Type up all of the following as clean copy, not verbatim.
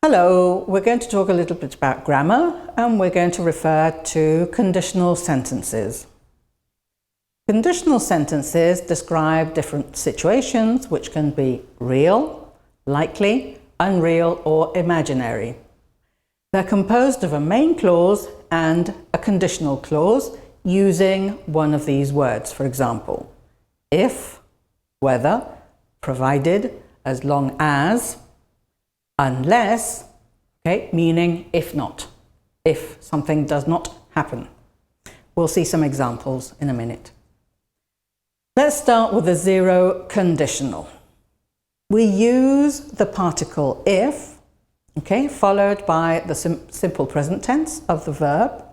Hello, we're going to talk a little bit about grammar and we're going to refer to conditional sentences. Conditional sentences describe different situations which can be real, likely, unreal or imaginary. They're composed of a main clause and a conditional clause using one of these words. For example, if, whether, provided, as long as, unless, okay, meaning if not, if something does not happen. We'll see some examples in a minute. Let's start with the zero conditional. We use the particle if, okay, followed by the simple present tense of the verb.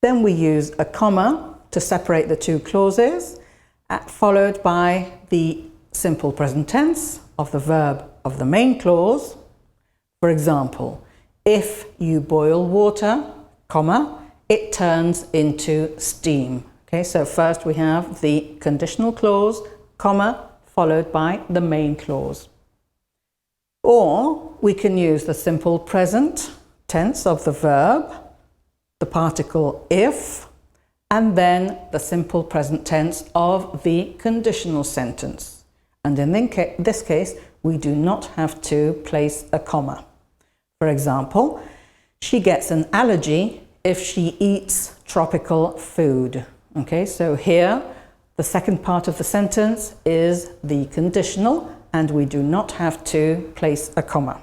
Then we use a comma to separate the two clauses, followed by the simple present tense of the verb of the main clause. For example, if you boil water, comma, it turns into steam. Okay, so first we have the conditional clause, comma, followed by the main clause. Or we can use the simple present tense of the verb, the particle if, and then the simple present tense of the conditional sentence. And in this case, we do not have to place a comma. For example, she gets an allergy if she eats tropical food. Okay, so here the second part of the sentence is the conditional and we do not have to place a comma.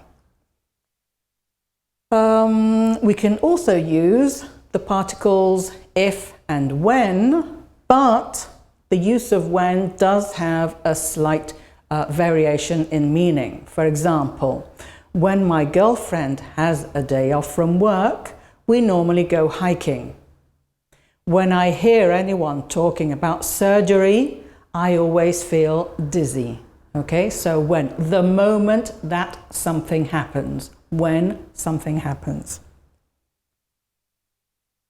We can also use the particles if and when, but the use of when does have a slight variation in meaning. For example, when my girlfriend has a day off from work, we normally go hiking. When I hear anyone talking about surgery, I always feel dizzy. Okay, so when, the moment that something happens, when something happens.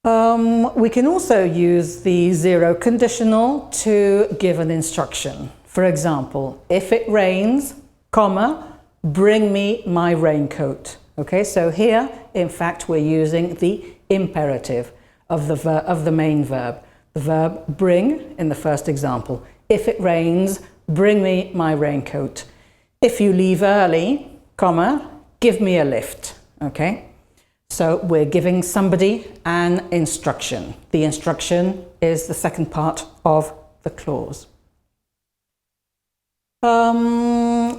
We can also use the zero conditional to give an instruction. For example, if it rains, comma, bring me my raincoat. Okay, so here, in fact, we're using the imperative of the main verb. The verb bring in the first example. If it rains, bring me my raincoat. If you leave early, comma, give me a lift. Okay, so we're giving somebody an instruction. The instruction is the second part of the clause.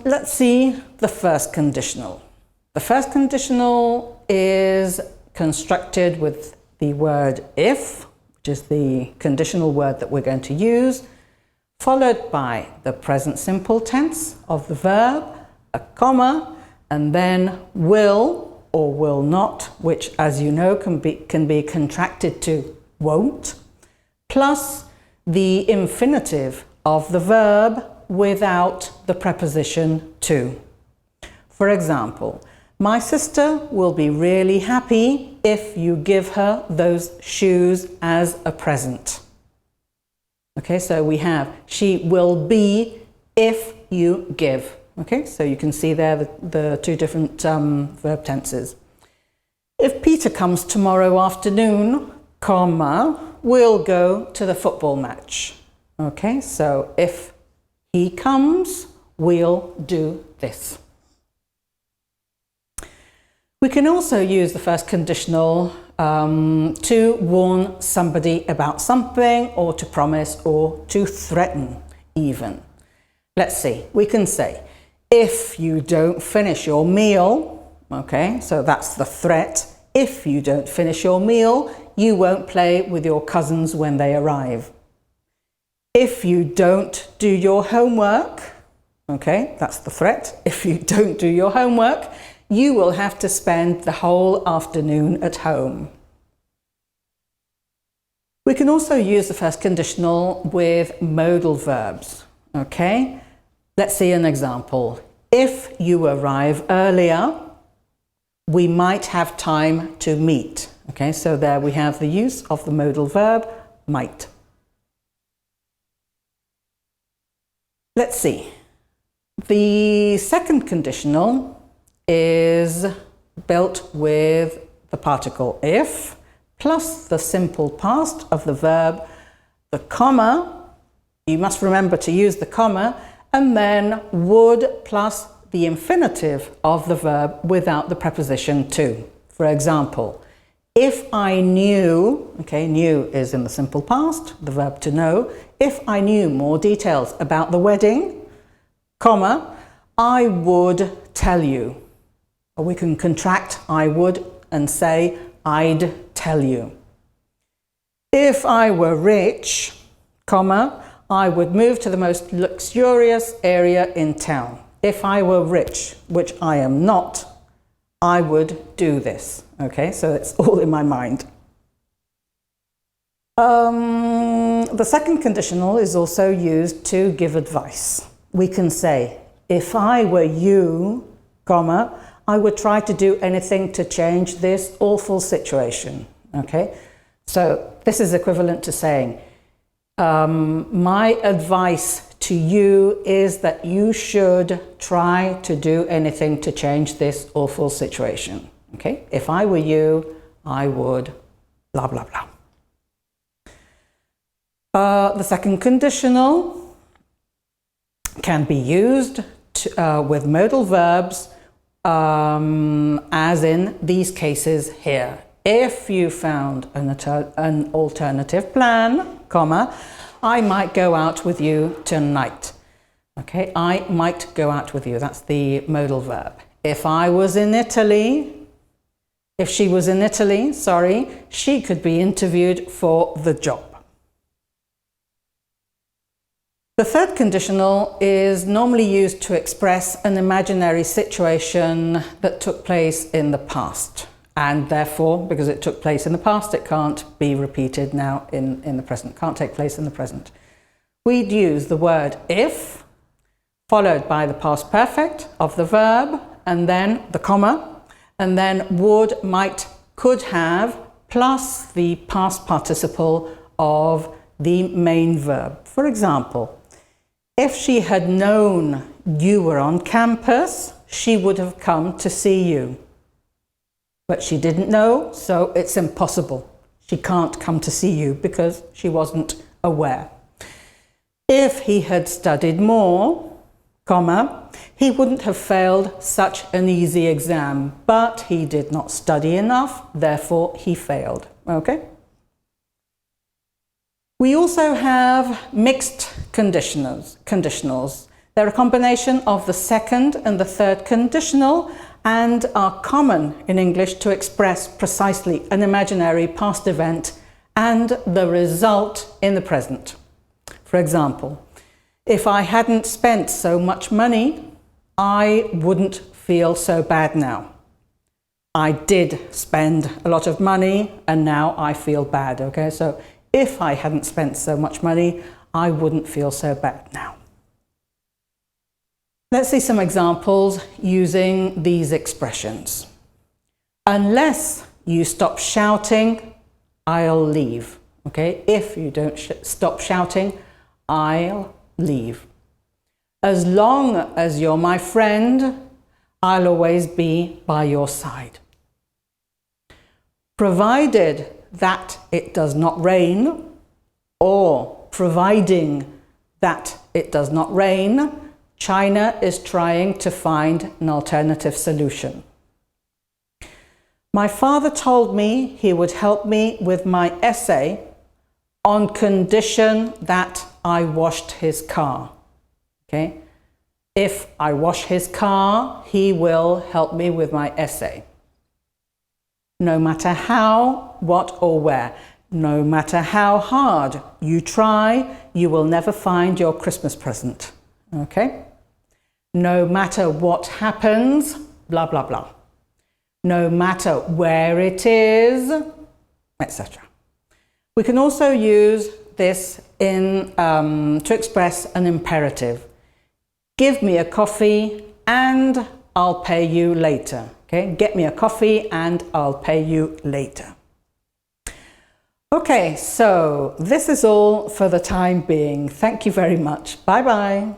Let's see the first conditional. The first conditional is constructed with the word if, which is the conditional word that we're going to use, followed by the present simple tense of the verb, a comma, and then will or will not, which, as you know, can be contracted to won't, plus the infinitive of the verb without the preposition to. For example, my sister will be really happy if you give her those shoes as a present. Okay, so we have she will be if you give. Okay, so you can see there the two different verb tenses. If Peter comes tomorrow afternoon, comma, we'll go to the football match. Okay, so if he comes, we'll do this. We can also use the first conditional to warn somebody about something, or to promise, or to threaten even. Let's see, we can say, if you don't finish your meal, okay, so that's the threat. If you don't finish your meal, you won't play with your cousins when they arrive. If you don't do your homework, okay, that's the threat. If you don't do your homework, you will have to spend the whole afternoon at home. We can also use the first conditional with modal verbs, okay? Let's see an example. If you arrive earlier, we might have time to meet. Okay, so there we have the use of the modal verb might. Let's see. The second conditional is built with the particle if plus the simple past of the verb, the comma, you must remember to use the comma, and then would plus the infinitive of the verb without the preposition to. For example, if I knew, okay, knew is in the simple past, the verb to know, if I knew more details about the wedding, comma, I would tell you. Or we can contract I would and say I'd tell you. If I were rich, comma, I would move to the most luxurious area in town. If I were rich, which I am not, I would do this. Okay, so it's all in my mind. The second conditional is also used to give advice. We can say, if I were you, comma, I would try to do anything to change this awful situation. Okay, so this is equivalent to saying, my advice to you is that you should try to do anything to change this awful situation. Okay, if I were you, I would blah, blah, blah. The second conditional can be used with modal verbs as in these cases here. If you found an alternative plan, comma, I might go out with you tonight. Okay, I might go out with you. That's the modal verb. If I was in Italy, if she was in Italy, sorry, she could be interviewed for the job. The third conditional is normally used to express an imaginary situation that took place in the past. And therefore, because it took place in the past, it can't be repeated now in the present, can't take place in the present. We'd use the word if, followed by the past perfect of the verb, and then the comma, and then would, might, could have, plus the past participle of the main verb. For example, if she had known you were on campus, she would have come to see you. But she didn't know, so it's impossible. She can't come to see you because she wasn't aware. If he had studied more, comma, he wouldn't have failed such an easy exam, but he did not study enough, therefore he failed. Okay? We also have mixed conditionals. They're a combination of the second and the third conditional and are common in English to express precisely an imaginary past event and the result in the present. For example, if I hadn't spent so much money, I wouldn't feel so bad now. I did spend a lot of money and now I feel bad. Okay, so if I hadn't spent so much money, I wouldn't feel so bad now. Let's see some examples using these expressions. Unless you stop shouting, I'll leave. Okay, if you don't stop shouting, I'll leave. As long as you're my friend, I'll always be by your side. Provided that it does not rain, or providing that it does not rain, China is trying to find an alternative solution. My father told me he would help me with my essay on condition that I washed his car. Okay? If I wash his car, he will help me with my essay. No matter how, what or where, no matter how hard you try, you will never find your Christmas present. Okay? No matter what happens, blah, blah, blah. No matter where it is, etc. We can also use this to express an imperative. Give me a coffee and I'll pay you later. Okay, get me a coffee and I'll pay you later. Okay, so this is all for the time being. Thank you very much. Bye-bye.